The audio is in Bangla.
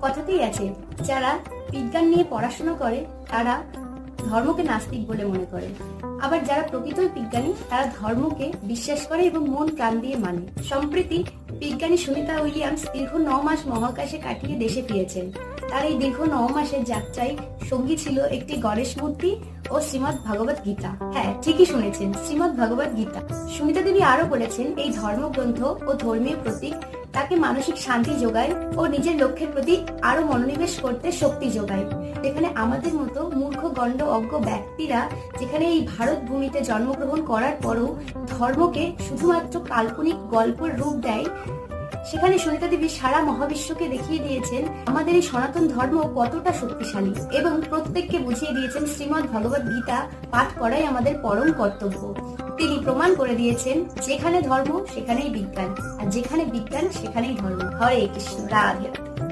কথাতেই আছে, যারা বিজ্ঞান নিয়ে পড়াশোনা করে তারা ধর্মকে নাস্তিক বলে মনে করে, আবার যারা প্রকৃত বিজ্ঞানী তারা ধর্মকে বিশ্বাস করে এবং মন প্রাণ দিয়ে মানে। সম্প্রতি বিজ্ঞানী সুনিতা উইলিয়ামস দীর্ঘ 9 মাস মহাকাশে কাটিয়ে দেশে ফিরেছেন। তার এই দীর্ঘ 9 মাসের যাত্রায় সঙ্গী ছিল একটি গণেশ মূর্তি ও শ্রীমদ্ ভগবত গীতা। হ্যাঁ, ঠিকই শুনেছেন, শ্রীমদ্ ভগবত গীতা। সুনিতা দেবী আরো বলেছেন, এই ধর্মগ্রন্থ ও ধর্মীয় প্রতীক তাকে মানসিক শান্তি যোগায় ও নিজের লক্ষ্যের প্রতি আরো মনোনিবেশ করতে শক্তি যোগায়। যেখানে আমাদের মতো মূর্খ গণ্ড অজ্ঞ ব্যক্তিরা যেখানে এই ভারত ভূমিতে জন্মগ্রহণ করার পরও ধর্মকে শুধুমাত্র কাল্পনিক গল্পের রূপ দেয়, সেখানে সুনিতা দেবী সারা মহাবিশ্বকে দেখিয়ে দিয়েছেন আমাদের এই সনাতন ধর্ম কতটা শক্তিশালী এবং প্রত্যেককে বুঝিয়ে দিয়েছেন শ্রীমদ্ ভগবত গীতা পাঠ করাই আমাদের পরম কর্তব্য। তিনি প্রমাণ করে দিয়েছেন, যেখানে ধর্ম সেখানেই বিজ্ঞান, আর যেখানে বিজ্ঞান সেখানেই ধর্ম। হরে কৃষ্ণ, রাধে রাধে।